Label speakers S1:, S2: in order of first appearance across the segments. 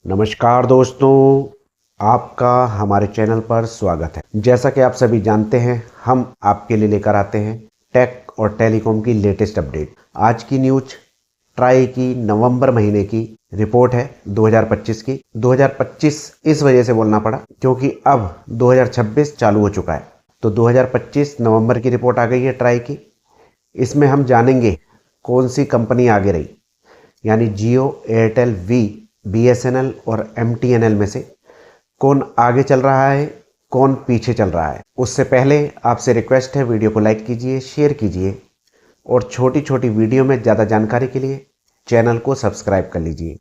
S1: नमस्कार दोस्तों, आपका हमारे चैनल पर स्वागत है। जैसा कि आप सभी जानते हैं, हम आपके लिए लेकर आते हैं टेक और टेलीकॉम की लेटेस्ट अपडेट। आज की न्यूज ट्राई की नवंबर महीने की रिपोर्ट है 2025 की। 2025 इस वजह से बोलना पड़ा क्योंकि अब 2026 चालू हो चुका है। तो 2025 नवंबर की रिपोर्ट आ गई है ट्राई की। इसमें हम जानेंगे कौन सी कंपनी आगे रही, यानी जियो, एयरटेल, बीएसएनएल और एमटीएनएल में से कौन आगे चल रहा है, कौन पीछे चल रहा है। उससे पहले आपसे रिक्वेस्ट है, वीडियो को लाइक कीजिए, शेयर कीजिए और छोटी छोटी वीडियो में ज़्यादा जानकारी के लिए चैनल को सब्सक्राइब कर लीजिए।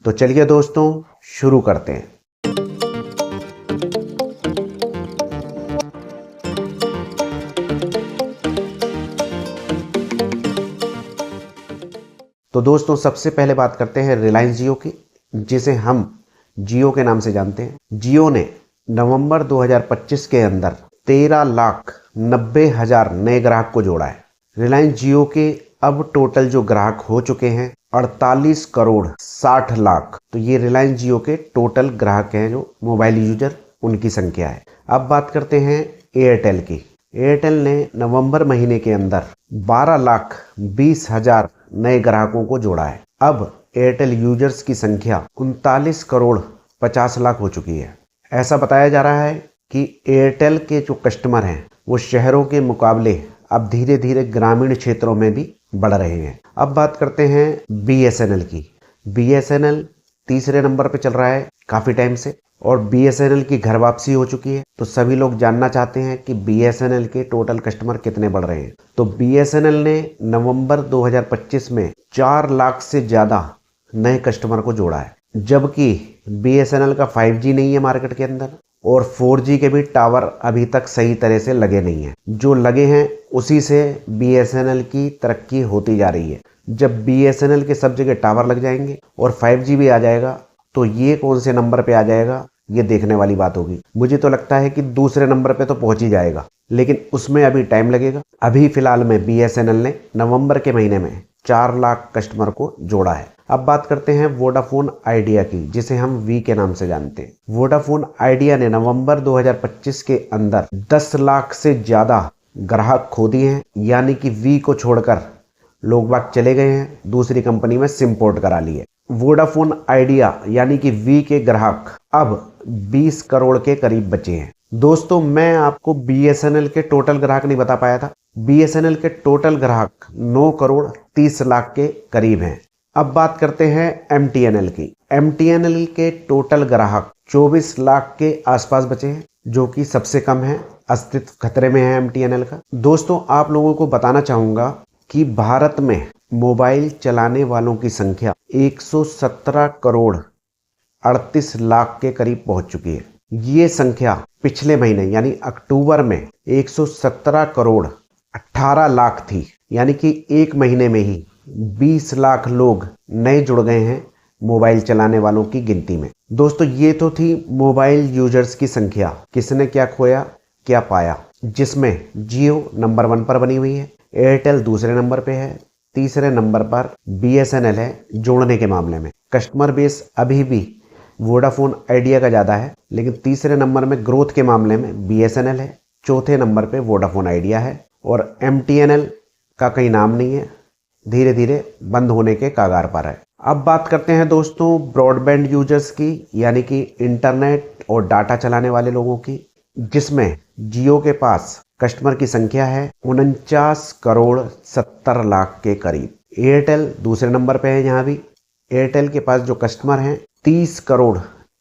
S1: तो चलिए दोस्तों, शुरू करते हैं। तो दोस्तों, सबसे पहले बात करते हैं रिलायंस जियो की, जिसे हम जियो के नाम से जानते हैं। जियो ने नवंबर 2025 के अंदर 13,90,000 नए ग्राहक को जोड़ा है। रिलायंस जियो के अब टोटल जो ग्राहक हो चुके हैं 48 करोड़ 60 लाख। तो ये रिलायंस जियो के टोटल ग्राहक हैं, जो मोबाइल यूजर, उनकी संख्या है। अब बात करते हैं एयरटेल की। एयरटेल ने नवंबर महीने के अंदर 12,20,000 नए ग्राहकों को जोड़ा है। अब एयरटेल यूजर्स की संख्या 39 करोड़ 50 लाख हो चुकी है। ऐसा बताया जा रहा है कि एयरटेल के जो कस्टमर हैं वो शहरों के मुकाबले अब धीरे धीरे ग्रामीण क्षेत्रों में भी बढ़ रहे हैं। अब बात करते हैं बीएसएनएल की। बीएसएनएल तीसरे नंबर पे चल रहा है काफ़ी टाइम से और बीएसएनएल की घर वापसी हो चुकी है। तो सभी लोग जानना चाहते हैं कि बीएसएनएल के टोटल कस्टमर कितने बढ़ रहे हैं। तो बीएसएनएल ने नवंबर 2025 में 4 लाख से ज़्यादा नए कस्टमर को जोड़ा है, जबकि बीएसएनएल का 5G नहीं है मार्केट के अंदर और 4G के भी टावर अभी तक सही तरह से लगे नहीं हैं। जो लगे हैं उसी से बीएसएनएल की तरक्की होती जा रही है। जब बीएसएनएल के सब जगह टावर लग जाएंगे और 5G भी आ जाएगा तो ये कौन से नंबर पे आ जाएगा, ये देखने वाली बात होगी। मुझे तो लगता है कि दूसरे नंबर पे तो पहुंच ही जाएगा, लेकिन उसमें अभी टाइम लगेगा। अभी फिलहाल में बीएसएनएल ने नवंबर के महीने में 4 लाख कस्टमर को जोड़ा है। अब बात करते हैं वोडाफोन आइडिया की, जिसे हम वी के नाम से जानते हैं। वोडाफोन आइडिया ने नवंबर 2025 के अंदर 10 लाख से ज्यादा ग्राहक खो दिए हैं, यानी कि वी को छोड़कर लोग बाग चले गए हैं, दूसरी कंपनी में सिम पोर्ट करा लिए। वोडाफोन आइडिया यानी कि वी के ग्राहक अब 20 करोड़ के करीब बचे हैं। दोस्तों, मैं आपको बीएसएनएल के टोटल ग्राहक नहीं बता पाया था। बीएसएनएल के टोटल ग्राहक 9 करोड़ 30 लाख के करीब हैं। अब बात करते हैं एमटीएनएल की। एमटीएनएल के टोटल ग्राहक 24 लाख के आसपास बचे हैं, जो कि सबसे कम है। अस्तित्व खतरे में है एमटीएनएल का। दोस्तों, आप लोगों को बताना चाहूंगा कि भारत में मोबाइल चलाने वालों की संख्या 117 करोड़ 38 लाख के करीब पहुंच चुकी है। ये संख्या पिछले महीने यानी अक्टूबर में 117 करोड़ 18 लाख थी, यानी कि एक महीने में ही 20 लाख लोग नए जुड़ गए हैं मोबाइल चलाने वालों की गिनती में। दोस्तों, ये तो थी मोबाइल यूजर्स की संख्या, किसने क्या खोया क्या पाया, जिसमें जियो नंबर 1 पर बनी हुई है, एयरटेल दूसरे नंबर पे है, तीसरे नंबर पर बीएसएनएल है जोड़ने के मामले में। कस्टमर बेस अभी भी वोडाफोन आइडिया का ज़्यादा है, लेकिन तीसरे नंबर में ग्रोथ के मामले में बीएसएनएल है, चौथे नंबर पे वोडाफोन आइडिया है और एमटीएनएल का कहीं नाम नहीं है, धीरे धीरे बंद होने के कगार पर है। अब बात करते हैं दोस्तों ब्रॉडबैंड यूजर्स की, यानी कि इंटरनेट और डाटा चलाने वाले लोगों की, जिसमें जियो के पास कस्टमर की संख्या है 49 करोड़ 70 लाख के करीब। एयरटेल दूसरे नंबर पे है। यहाँ भी एयरटेल के पास जो कस्टमर हैं 30 करोड़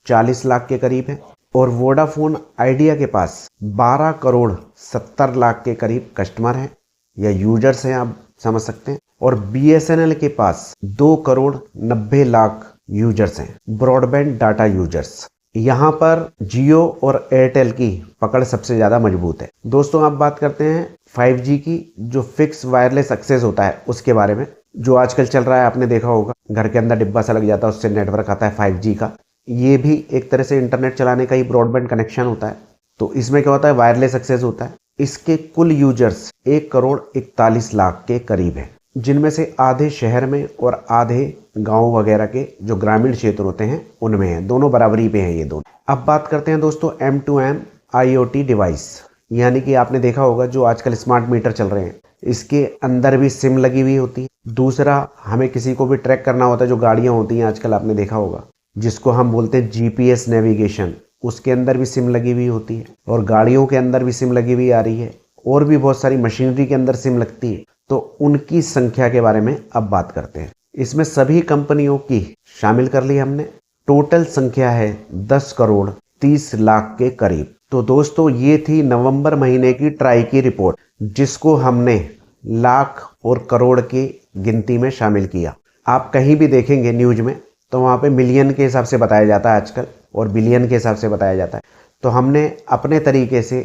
S1: 40 लाख के करीब है और वोडाफोन आइडिया के पास 12 करोड़ 70 लाख के करीब कस्टमर हैं या यूजर्स हैं, आप समझ सकते हैं। और बीएसएनएल के पास 2 करोड़ 90 लाख यूजर्स हैं, ब्रॉडबैंड डाटा यूजर्स। यहाँ पर जियो और एयरटेल की पकड़ सबसे ज़्यादा मजबूत है। दोस्तों, अब बात करते हैं 5G की, जो फिक्स वायरलेस एक्सेस होता है उसके बारे में, जो आजकल चल रहा है। आपने देखा होगा, घर के अंदर डिब्बा सा लग जाता है, उससे नेटवर्क आता है 5G का। ये भी एक तरह से इंटरनेट चलाने का ही ब्रॉडबैंड कनेक्शन होता है। तो इसमें क्या होता है, वायरलेस एक्सेस होता है। इसके कुल यूजर्स 1 करोड़ 41 लाख के करीब है, जिनमें से आधे शहर में और आधे गांव वगैरह के जो ग्रामीण क्षेत्र होते हैं उनमें है। दोनों बराबरी पे हैं ये दोनों। अब बात करते हैं दोस्तों M2M IoT डिवाइस, यानी कि आपने देखा होगा जो आजकल स्मार्ट मीटर चल रहे हैं, इसके अंदर भी सिम लगी हुई होती है। दूसरा, हमें किसी को भी ट्रैक करना होता है, जो गाड़ियाँ होती हैं आजकल आपने देखा होगा, जिसको हम बोलते हैं GPS नेविगेशन, उसके अंदर भी सिम लगी हुई होती है। और गाड़ियों के अंदर भी सिम लगी हुई आ रही है, और भी बहुत सारी मशीनरी के अंदर सिम लगती है। तो उनकी संख्या के बारे में अब बात करते हैं। इसमें सभी कंपनियों की शामिल कर ली हमने। टोटल संख्या है 10 करोड़ 30 लाख के करीब। तो दोस्तों ये थी नवंबर महीने की ट्राई की रिपोर्ट, जिसको हमने लाख और करोड़ की गिनती में शामिल किया। आप कहीं भी देखेंगे न्यूज में तो वहाँ पे मिलियन के हिसाब से बताया जाता है आजकल, और बिलियन के हिसाब से बताया जाता है। तो हमने अपने तरीके से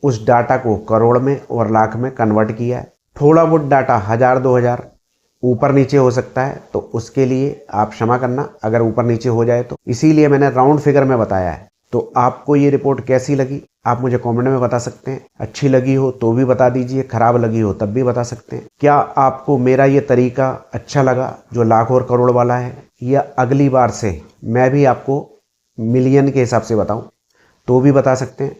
S1: उस डाटा को करोड़ में और लाख में कन्वर्ट किया है। थोड़ा बहुत डाटा 1000-2000 ऊपर नीचे हो सकता है, तो उसके लिए आप क्षमा करना अगर ऊपर नीचे हो जाए तो, इसीलिए मैंने राउंड फिगर में बताया है। तो आपको ये रिपोर्ट कैसी लगी आप मुझे कमेंट में बता सकते हैं। अच्छी लगी हो तो भी बता दीजिए, खराब लगी हो तब भी बता सकते हैं। क्या आपको मेरा ये तरीका अच्छा लगा जो लाख और करोड़ वाला है, या अगली बार से मैं भी आपको मिलियन के हिसाब से बताऊं तो भी बता सकते हैं।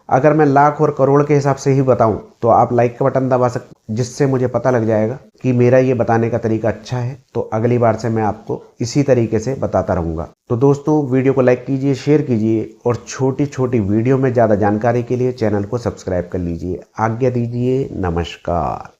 S1: अगर मैं लाख और करोड़ के हिसाब से ही बताऊं तो आप लाइक का बटन दबा सकते हैं, जिससे मुझे पता लग जाएगा कि मेरा ये बताने का तरीका अच्छा है। तो अगली बार से मैं आपको इसी तरीके से बताता रहूँगा। तो दोस्तों वीडियो को लाइक कीजिए, शेयर कीजिए, और छोटी छोटी वीडियो में ज़्यादा जानकारी के लिए चैनल को सब्सक्राइब कर लीजिए। आज्ञा दीजिए, नमस्कार।